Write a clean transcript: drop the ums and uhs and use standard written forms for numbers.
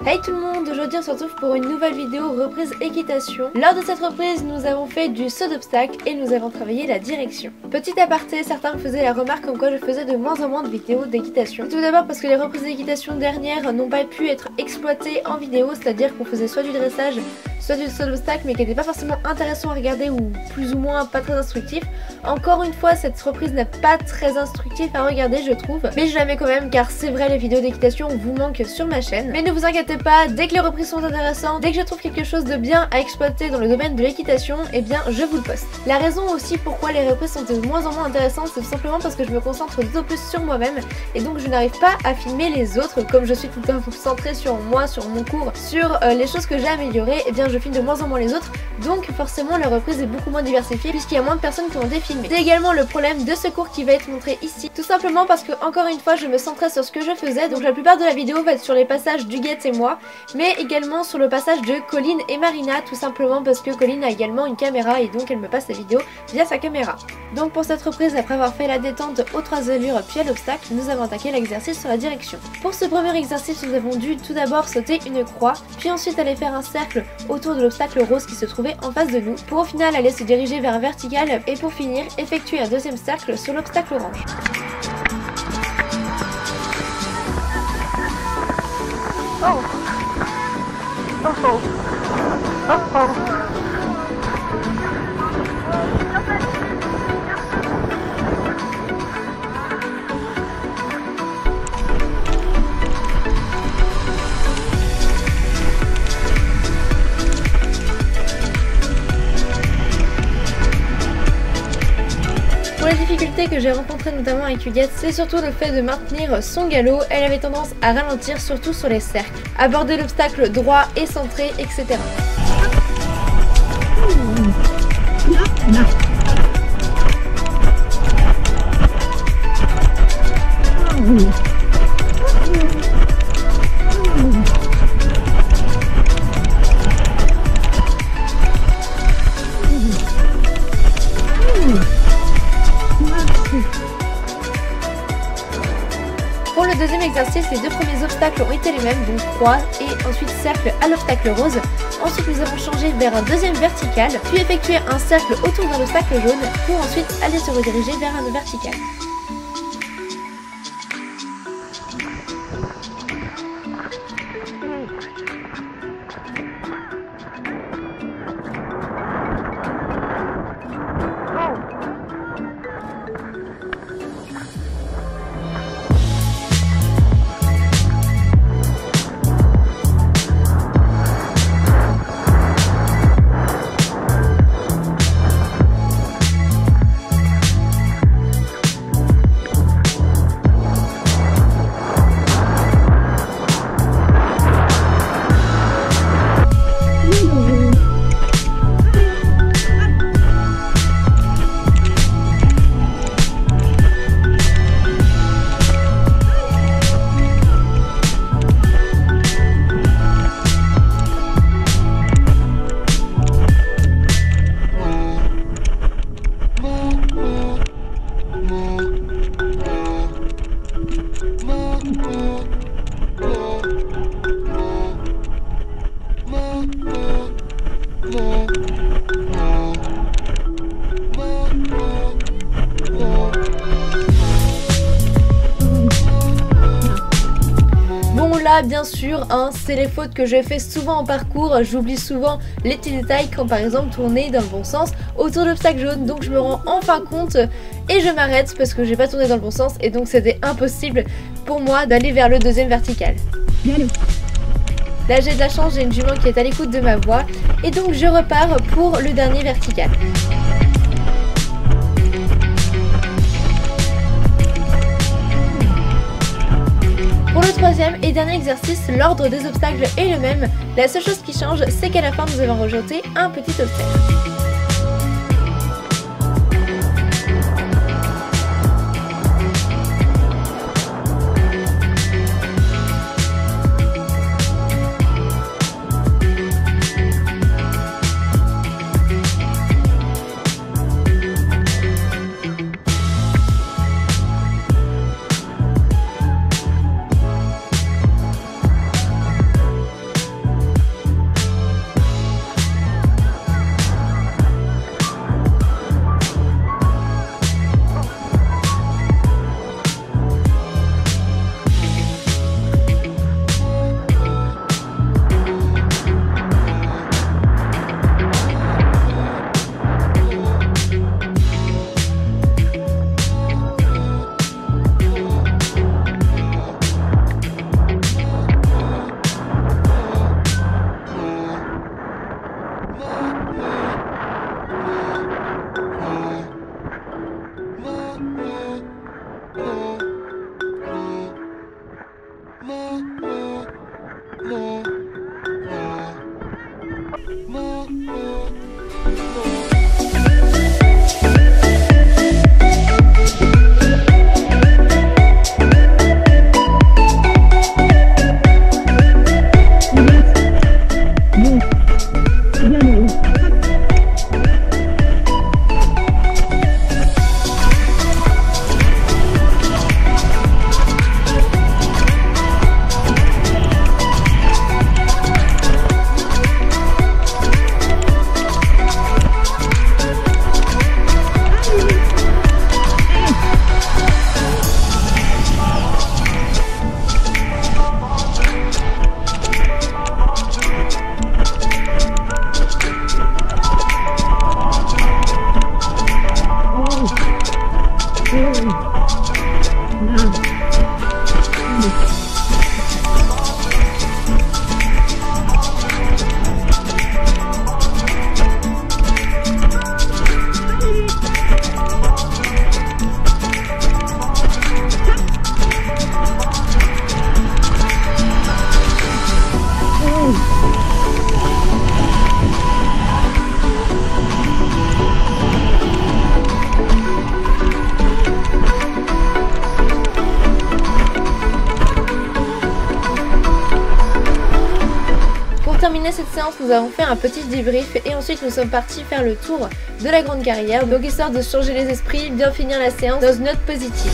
Hey tout le monde, aujourd'hui on se retrouve pour une nouvelle vidéo reprise équitation. Lors de cette reprise, nous avons fait du saut d'obstacle et nous avons travaillé la direction. Petit aparté, certains me faisaient la remarque comme quoi je faisais de moins en moins de vidéos d'équitation. Tout d'abord parce que les reprises d'équitation dernières n'ont pas pu être exploitées en vidéo, c'est-à-dire qu'on faisait soit du dressage, soit du saut d'obstacle mais qui n'était pas forcément intéressant à regarder ou plus ou moins pas très instructif. Encore une fois, cette reprise n'est pas très instructive à regarder je trouve, mais je la mets quand même car c'est vrai, les vidéos d'équitation vous manquent sur ma chaîne. Mais ne vous inquiétez pas, dès que les reprises sont intéressantes, dès que je trouve quelque chose de bien à exploiter dans le domaine de l'équitation, eh bien je vous le poste. La raison aussi pourquoi les reprises sont de moins en moins intéressantes, c'est tout simplement parce que je me concentre tout au plus sur moi-même et donc je n'arrive pas à filmer les autres. Comme je suis tout le temps concentrée sur moi, sur mon cours, sur les choses que j'ai améliorées, eh bien je filme de moins en moins les autres, donc forcément la reprise est beaucoup moins diversifiée puisqu'il y a moins de personnes qui ont été filmées. C'est également le problème de ce cours qui va être montré ici, tout simplement parce que encore une fois je me centrais sur ce que je faisais, donc la plupart de la vidéo va être sur les passages d'Huguette et moi, mais également sur le passage de Colline et Marina, tout simplement parce que Colline a également une caméra et donc elle me passe la vidéo via sa caméra. Donc pour cette reprise, après avoir fait la détente aux 3 allures puis à l'obstacle, nous avons attaqué l'exercice sur la direction. Pour ce premier exercice, nous avons dû tout d'abord sauter une croix, puis ensuite aller faire un cercle autour de l'obstacle rose qui se trouvait en face de nous, pour au final aller se diriger vers un vertical et pour finir effectuer un deuxième cercle sur l'obstacle orange. Oh. Pour la difficulté que j'ai rencontrée notamment avec Huguette, c'est surtout le fait de maintenir son galop. Elle avait tendance à ralentir, surtout sur les cercles, aborder l'obstacle droit et centré, etc. Pour le deuxième exercice, les deux premiers obstacles ont été les mêmes, donc croix et ensuite cercle à l'obstacle rose. Ensuite nous avons changé vers un deuxième vertical, puis effectué un cercle autour d'un obstacle jaune pour ensuite aller se rediriger vers un vertical. Là, bien sûr, c'est les fautes que je fais souvent en parcours, j'oublie souvent les petits détails quand par exemple tourner dans le bon sens autour de l'obstacle jaune, donc je me rends enfin compte et je m'arrête parce que j'ai pas tourné dans le bon sens et donc c'était impossible pour moi d'aller vers le deuxième vertical. Là j'ai de la chance, j'ai une jument qui est à l'écoute de ma voix et donc je repars pour le dernier vertical. Pour le troisième et dernier exercice, l'ordre des obstacles est le même. La seule chose qui change, c'est qu'à la fin, nous avons rejeté un petit obstacle. séance, nous avons fait un petit débrief et ensuite nous sommes partis faire le tour de la grande carrière. Donc histoire de changer les esprits, bien finir la séance dans une note positive.